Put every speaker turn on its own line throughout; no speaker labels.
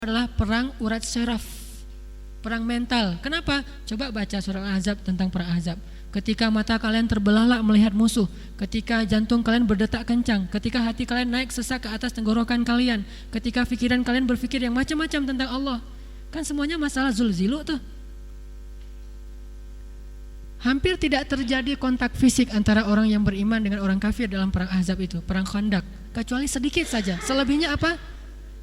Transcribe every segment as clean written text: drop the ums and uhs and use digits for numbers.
adalah perang urat syaraf, perang mental. Kenapa? Coba baca surah Al-Ahzab tentang perang Ahzab. Ketika mata kalian terbelalak melihat musuh, ketika jantung kalian berdetak kencang, ketika hati kalian naik sesak ke atas tenggorokan kalian, ketika pikiran kalian berpikir yang macam-macam tentang Allah. Kan semuanya masalah zulzilu tuh. Hampir tidak terjadi kontak fisik antara orang yang beriman dengan orang kafir dalam perang Ahzab itu, perang Khandaq, kecuali sedikit saja. Selebihnya apa?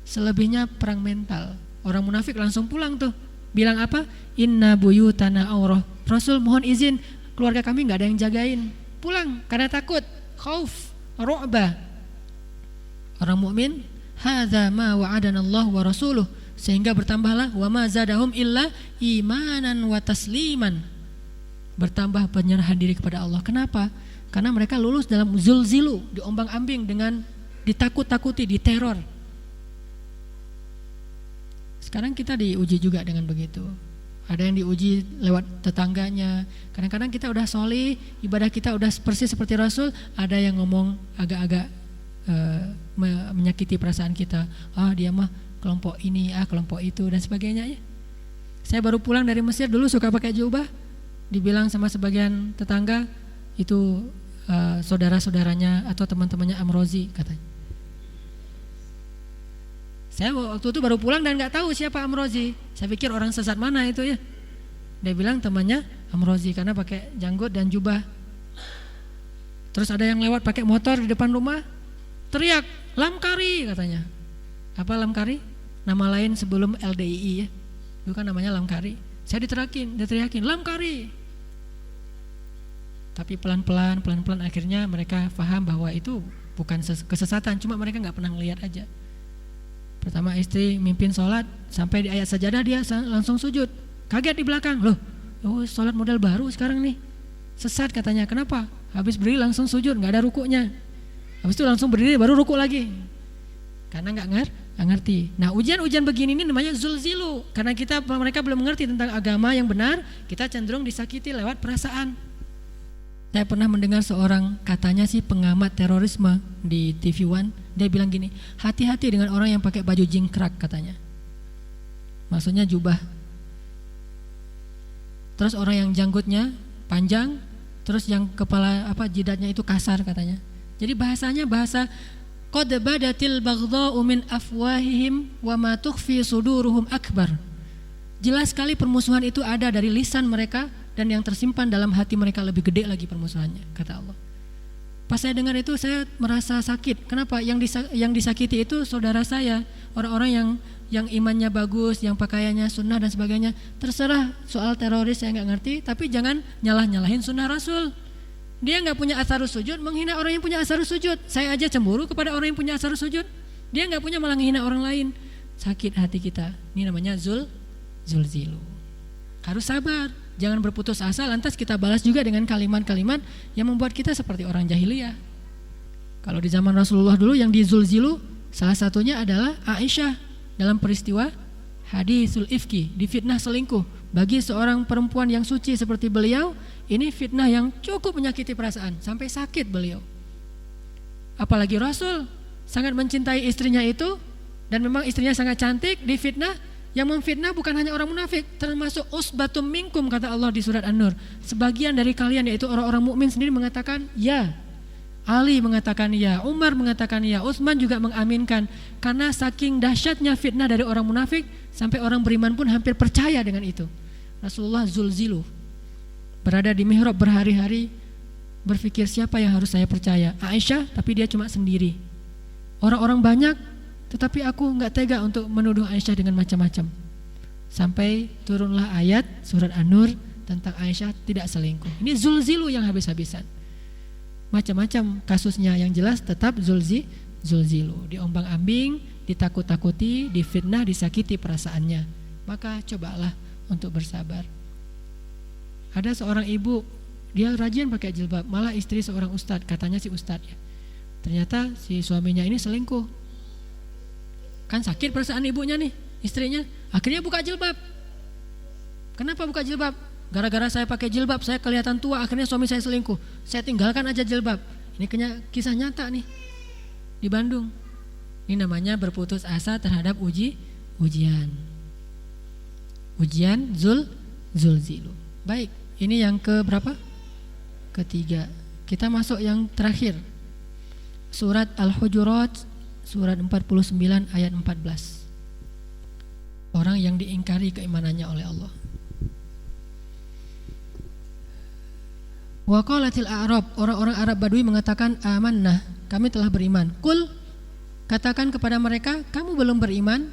Selebihnya perang mental. Orang munafik langsung pulang tuh. Bilang apa? Inna buyutana aurah. Rasul mohon izin, keluarga kami gak ada yang jagain. Pulang karena takut, khauf, ru'bah. Orang mukmin, hadza ma wa'adana Allah wa rasuluh. Sehingga bertambahlah wa ma zadahum illa imanan wa tasliman. Bertambah penyerahan diri kepada Allah. Kenapa? Karena mereka lulus dalam zulzilu, diombang-ambing dengan ditakut-takuti, diteror. Sekarang kita diuji juga dengan begitu. Ada yang diuji lewat tetangganya. Kadang-kadang kita udah solih, ibadah kita udah persis seperti Rasul. Ada yang ngomong agak-agak menyakiti perasaan kita. Dia mah kelompok ini, kelompok itu dan sebagainya ya. Saya baru pulang dari Mesir, dulu suka pakai jubah. Dibilang sama sebagian tetangga itu saudara-saudaranya atau teman-temannya Amrozi katanya. Saya waktu itu baru pulang dan gak tahu siapa Amrozi. Saya pikir orang sesat mana itu ya. Dia bilang temannya Amrozi karena pakai janggut dan jubah. Terus ada yang lewat pakai motor di depan rumah, teriak, Lamkari katanya. Apa Lamkari? Nama lain sebelum LDII ya. Itu kan namanya Lamkari. Saya diteriakin Lamkari. Tapi pelan-pelan akhirnya mereka paham bahwa itu bukan kesesatan, cuma mereka gak pernah ngelihat aja. Pertama istri mimpin sholat, sampai di ayat sajadah dia langsung sujud. Kaget di belakang, loh sholat model baru sekarang nih. Sesat katanya, kenapa? Habis berdiri langsung sujud, gak ada rukuknya. Habis itu langsung berdiri baru rukuk lagi. Karena gak ngerti. Nah ujian-ujian begini ini namanya zulzilu. Karena mereka belum mengerti tentang agama yang benar, kita cenderung disakiti lewat perasaan. Saya pernah mendengar seorang katanya sih pengamat terorisme di TV One. Dia bilang gini, hati-hati dengan orang yang pakai baju jingkrak katanya. Maksudnya jubah. Terus orang yang janggutnya panjang, terus yang kepala jidatnya itu kasar katanya. Jadi bahasanya bahasa qad badatil baghdha'u min afwahihim wa ma tukhfi suduruhum akbar. Jelas sekali permusuhan itu ada dari lisan mereka dan yang tersimpan dalam hati mereka lebih gede lagi permusuhannya, kata Allah. Pas saya dengar itu saya merasa sakit. Kenapa? Yang disakiti itu saudara saya, orang-orang yang imannya bagus, yang pakaiannya sunnah dan sebagainya. Terserah soal teroris saya nggak ngerti, tapi jangan nyalahin sunnah Rasul. Dia nggak punya asarus sujud, menghina orang yang punya asarus sujud. Saya aja cemburu kepada orang yang punya asarus sujud. Dia nggak punya malah menghina orang lain. Sakit hati kita. Ini namanya zulzilu. Harus sabar. Jangan berputus asa lantas kita balas juga dengan kalimat-kalimat yang membuat kita seperti orang jahiliyah. Kalau di zaman Rasulullah dulu yang dizulzilu salah satunya adalah Aisyah dalam peristiwa hadisul ifki, difitnah selingkuh. Bagi seorang perempuan yang suci seperti beliau, ini fitnah yang cukup menyakiti perasaan sampai sakit beliau. Apalagi Rasul sangat mencintai istrinya itu dan memang istrinya sangat cantik, difitnah. Yang memfitnah bukan hanya orang munafik, termasuk usbatum minkum kata Allah di surat An-Nur. Sebagian dari kalian yaitu orang-orang mukmin sendiri mengatakan ya. Ali mengatakan ya, Umar mengatakan ya, Utsman juga mengaminkan. Karena saking dahsyatnya fitnah dari orang munafik sampai orang beriman pun hampir percaya dengan itu. Rasulullah zulzilu. Berada di mihrab berhari-hari berpikir siapa yang harus saya percaya? Aisyah, tapi dia cuma sendiri. Orang-orang banyak tetapi aku enggak tega untuk menuduh Aisyah dengan macam-macam. Sampai turunlah ayat surat An-Nur tentang Aisyah tidak selingkuh. Ini zulzilu yang habis-habisan. Macam-macam kasusnya, yang jelas tetap zulzilu. Diombang-ambing, ditakut-takuti, difitnah, disakiti perasaannya. Maka cobalah untuk bersabar. Ada seorang ibu, dia rajin pakai jilbab, malah istri seorang ustadz, katanya si ustadz ya. Ternyata si suaminya ini selingkuh. Kan sakit perasaan ibunya nih, istrinya. Akhirnya buka jilbab. Kenapa buka jilbab? Gara-gara saya pakai jilbab, saya kelihatan tua, akhirnya suami saya selingkuh. Saya tinggalkan aja jilbab. Ini kisah nyata nih di Bandung. Ini namanya berputus asa terhadap ujian. Ujian zulzilu. Baik, ini yang ke berapa? Ketiga. Kita masuk yang terakhir. Surat Al-Hujurat, surat 49 ayat 14. Orang yang diingkari keimanannya oleh Allah. Wa qalatil a'rab, orang-orang Arab Badui mengatakan amanna, kami telah beriman. Qul, katakan kepada mereka, kamu belum beriman,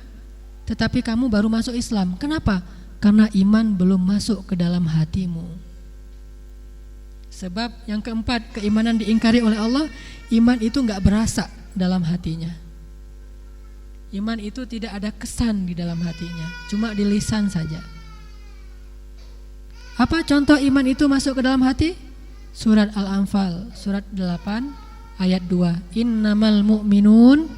tetapi kamu baru masuk Islam. Kenapa? Karena iman belum masuk ke dalam hatimu. Sebab yang keempat, keimanan diingkari oleh Allah, iman itu enggak berasa dalam hatinya. Iman itu tidak ada kesan di dalam hatinya, cuma di lisan saja. Apa contoh iman itu masuk ke dalam hati? Surat Al-Anfal, surat 8 ayat 2. Innamal mu'minun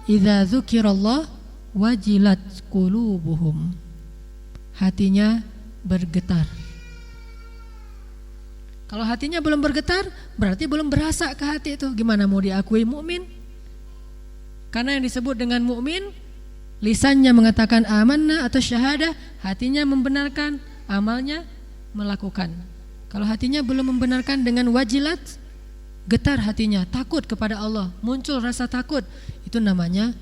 idza dzukirallah wajilat qulubuhum. Hatinya bergetar. Kalau hatinya belum bergetar, berarti belum berasa ke hati itu. Gimana mau diakui mukmin? Karena yang disebut dengan mukmin, lisannya mengatakan amanna atau syahadah, hatinya membenarkan, amalnya melakukan. Kalau hatinya belum membenarkan dengan wajilat, getar hatinya, takut kepada Allah, muncul rasa takut, itu namanya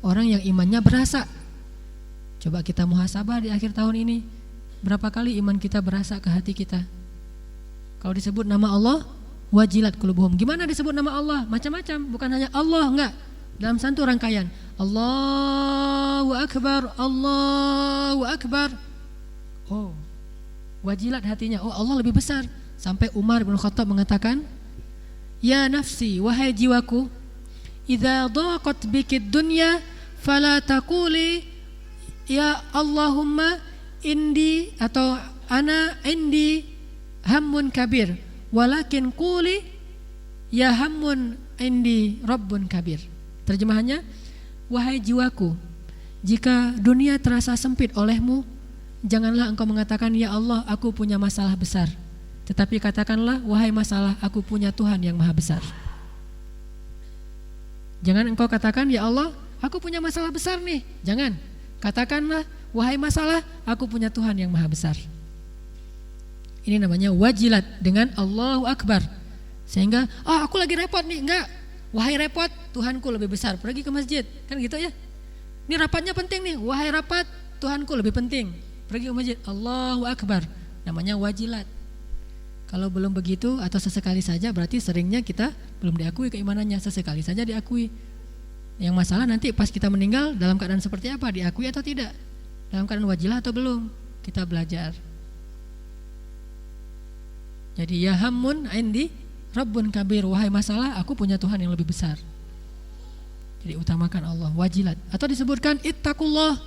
orang yang imannya berasa. Coba kita muhasabah di akhir tahun ini, berapa kali iman kita berasa ke hati kita? Kalau disebut nama Allah, wajilat qulubuhum. Gimana disebut nama Allah? Macam-macam, bukan hanya Allah, enggak. Dalam satu rangkaian, Allahu Akbar, Allahu Akbar. Oh, wajilat hatinya, oh Allah lebih besar. Sampai Umar bin Khattab mengatakan, ya nafsi, wahai jiwaku, idza dhaqat bikid dunya fala taquli ya Allahumma indi atau ana indi hammun kabir, walakin quli ya hammun indi rabbun kabir. Terjemahannya, wahai jiwaku, jika dunia terasa sempit olehmu, janganlah engkau mengatakan ya Allah aku punya masalah besar, tetapi katakanlah wahai masalah aku punya Tuhan yang maha besar. Jangan engkau katakan ya Allah aku punya masalah besar nih, jangan. Katakanlah wahai masalah aku punya Tuhan yang maha besar. Ini namanya wajilat dengan Allahu Akbar. Sehingga aku lagi repot nih, enggak, wahai repot Tuhanku lebih besar, pergi ke masjid, kan gitu ya. Ini rapatnya penting nih, wahai rapat Tuhanku lebih penting, pergi ke masjid, Allahu Akbar. Namanya wajilat. Kalau belum begitu atau sesekali saja, berarti seringnya kita belum diakui keimanannya. Sesekali saja diakui. Yang masalah nanti pas kita meninggal dalam keadaan seperti apa, diakui atau tidak, dalam keadaan wajilah atau belum, kita belajar. Jadi ya hammun indi rabbun kabir, wahai masalah aku punya Tuhan yang lebih besar. Jadi utamakan Allah, wajilat. Atau disebutkan ittaqullah,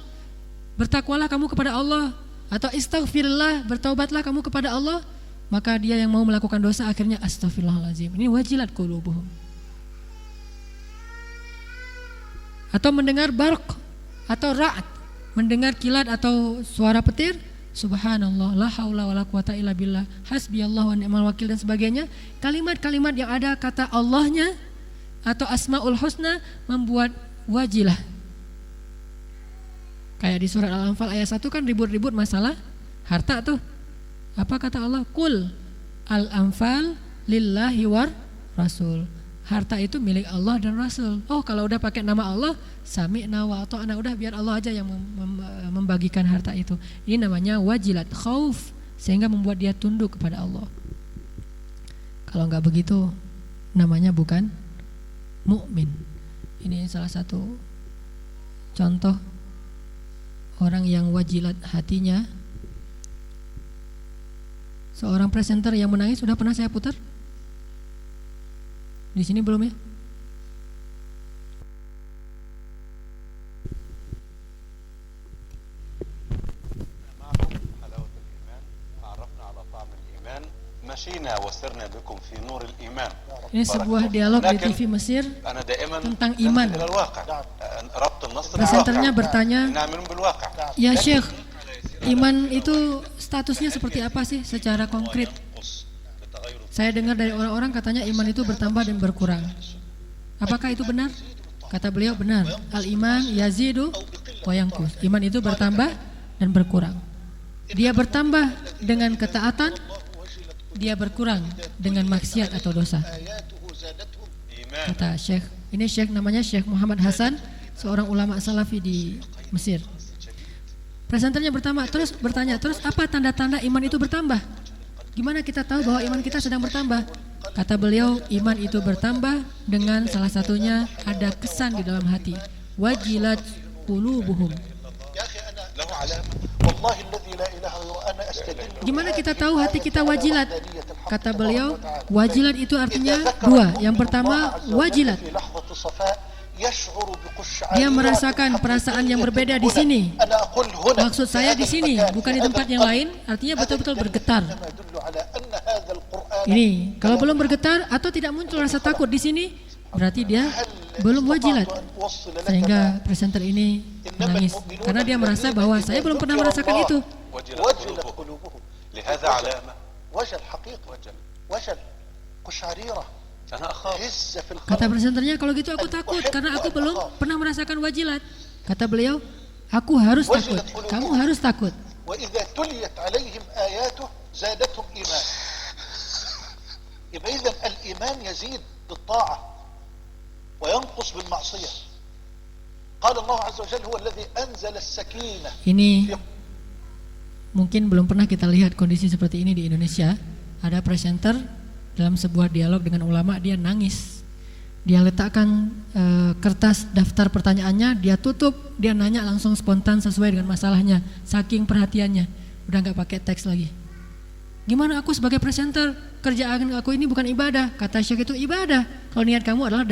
bertakwalah kamu kepada Allah. Atau istaghfirullah, bertaubatlah kamu kepada Allah. Maka dia yang mau melakukan dosa akhirnya astaghfirullahaladzim. Ini wajilat qulubuhum. Atau mendengar barq atau ra'd, mendengar kilat atau suara petir, subhanallah, la haula wala quwata illa billah, hasbiyallahu wa ni'mal wakil dan sebagainya. Kalimat-kalimat yang ada kata Allahnya atau asmaul husna membuat wajilah. Kayak di surat Al-Anfal ayat 1 kan ribut-ribut masalah harta tuh. Apa kata Allah? Qul al-anfal lillahi war rasul. Harta itu milik Allah dan Rasul. Oh, kalau udah pakai nama Allah, sami'na wa ata'na, udah biar Allah aja yang membagikan harta itu. Ini namanya wajilat, khauf, sehingga membuat dia tunduk kepada Allah. Kalau enggak begitu, namanya bukan mukmin. Ini salah satu contoh orang yang wajilat hatinya. Seorang presenter yang menangis sudah pernah saya putar. Di sini belum ya? Ini sebuah dialog di TV Mesir tentang iman. Presenternya bertanya, ya Syekh, iman itu statusnya seperti apa sih secara konkret? Saya dengar dari orang-orang katanya iman itu bertambah dan berkurang. Apakah itu benar? Kata beliau benar. Al-iman yazidu wa yanqus. Iman itu bertambah dan berkurang. Dia bertambah dengan ketaatan, dia berkurang dengan maksiat atau dosa. Kata Syekh, ini Syekh namanya Syekh Muhammad Hasan, seorang ulama salafi di Mesir. Presenternya bertanya, terus apa tanda-tanda iman itu bertambah? Gimana kita tahu bahwa iman kita sedang bertambah? Kata beliau, iman itu bertambah dengan salah satunya ada kesan di dalam hati. Wajilat qulubuhum. Gimana kita tahu hati kita wajilat? Kata beliau, wajilat itu artinya dua. Yang pertama, wajilat. Dia merasakan perasaan yang berbeda di sini. Maksud saya di sini, bukan di tempat yang lain. Artinya betul-betul bergetar. Ini, kalau belum bergetar atau tidak muncul rasa takut di sini, berarti dia belum wajilat. Sehingga presenter ini menangis karena dia merasa bahwa saya belum pernah merasakan itu. Kata presenternya, kalau gitu aku takut karena aku belum pernah merasakan wajilat. Kata beliau, aku harus takut, kamu harus takut. Ini mungkin belum pernah kita lihat kondisi seperti ini di Indonesia. Ada presenter dalam sebuah dialog dengan ulama, dia nangis. Dia letakkan kertas daftar pertanyaannya, dia tutup, dia nanya langsung spontan sesuai dengan masalahnya. Saking perhatiannya, udah nggak pakai teks lagi. Gimana aku sebagai presenter, kerjaan aku ini bukan ibadah. Kata Syekh, itu ibadah kalau niat kamu adalah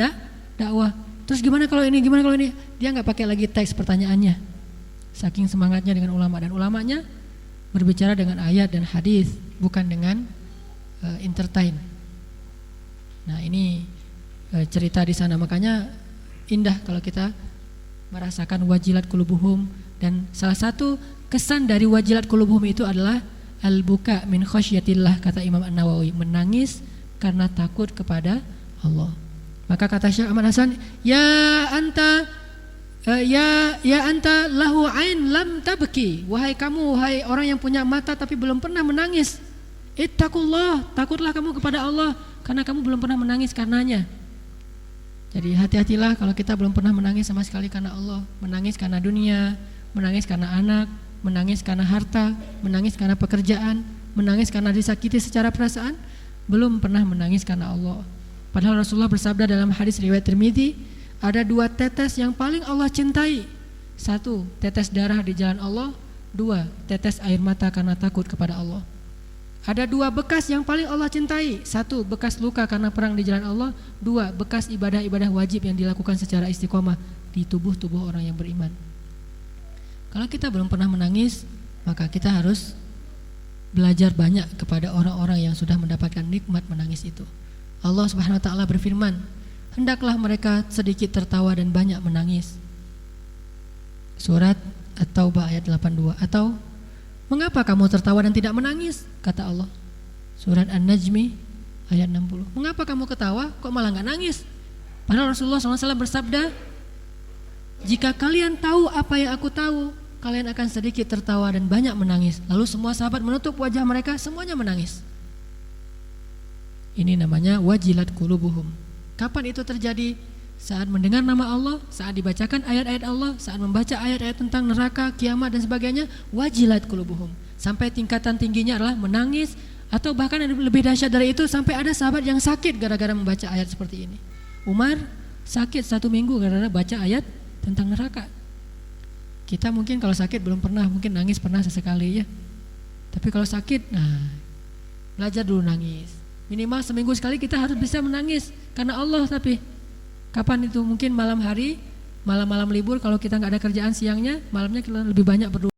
dakwah. Terus gimana kalau ini, gimana kalau ini? Dia nggak pakai lagi teks pertanyaannya. Saking semangatnya dengan ulama, dan ulamanya berbicara dengan ayat dan hadis, bukan dengan entertain. Nah, ini cerita di sana, makanya indah kalau kita merasakan wajilat qulubuhum. Dan salah satu kesan dari wajilat qulubuhum itu adalah al-buka min khasyatillah, kata Imam An-Nawawi, menangis karena takut kepada Allah. Maka kata Syekh Ahmad Hasan, ya anta lahu ain lam tabki, wahai kamu, wahai orang yang punya mata tapi belum pernah menangis, ittaqullah, takutlah kamu kepada Allah karena kamu belum pernah menangis karenanya. Jadi hati-hatilah kalau kita belum pernah menangis sama sekali karena Allah. Menangis karena dunia, menangis karena anak, menangis karena harta, menangis karena pekerjaan, menangis karena disakiti secara perasaan, belum pernah menangis karena Allah. Padahal Rasulullah bersabda dalam hadis riwayat Tirmidzi, ada dua tetes yang paling Allah cintai. Satu, tetes darah di jalan Allah. Dua, tetes air mata karena takut kepada Allah. Ada dua bekas yang paling Allah cintai. Satu, bekas luka karena perang di jalan Allah. Dua, bekas ibadah-ibadah wajib yang dilakukan secara istiqomah di tubuh-tubuh orang yang beriman. Kalau kita belum pernah menangis, maka kita harus belajar banyak kepada orang-orang yang sudah mendapatkan nikmat menangis itu. Allah Subhanahu wa taala berfirman, hendaklah mereka sedikit tertawa dan banyak menangis. Surat At-Taubah ayat 82. Atau mengapa kamu tertawa dan tidak menangis? Kata Allah. Surat An-Najmi ayat 60. Mengapa kamu ketawa kok malah enggak nangis? Padahal Rasulullah SAW bersabda, jika kalian tahu apa yang aku tahu, kalian akan sedikit tertawa dan banyak menangis. Lalu semua sahabat menutup wajah mereka, semuanya menangis. Ini namanya wajilat qulubuhum. Kapan itu terjadi? Saat mendengar nama Allah, saat dibacakan ayat-ayat Allah, saat membaca ayat-ayat tentang neraka, kiamat dan sebagainya, wajilat qulubuhum. Sampai tingkatan tingginya adalah menangis, atau bahkan yang lebih dahsyat dari itu, sampai ada sahabat yang sakit gara-gara membaca ayat seperti ini. Umar sakit 1 minggu gara-gara baca ayat tentang neraka. Kita mungkin kalau sakit belum pernah, mungkin nangis pernah sesekali ya. Tapi kalau sakit, belajar dulu nangis. Minimal seminggu sekali kita harus bisa menangis karena Allah. Tapi kapan itu? Mungkin malam hari, malam-malam libur, kalau kita nggak ada kerjaan siangnya, malamnya kita lebih banyak berdoa.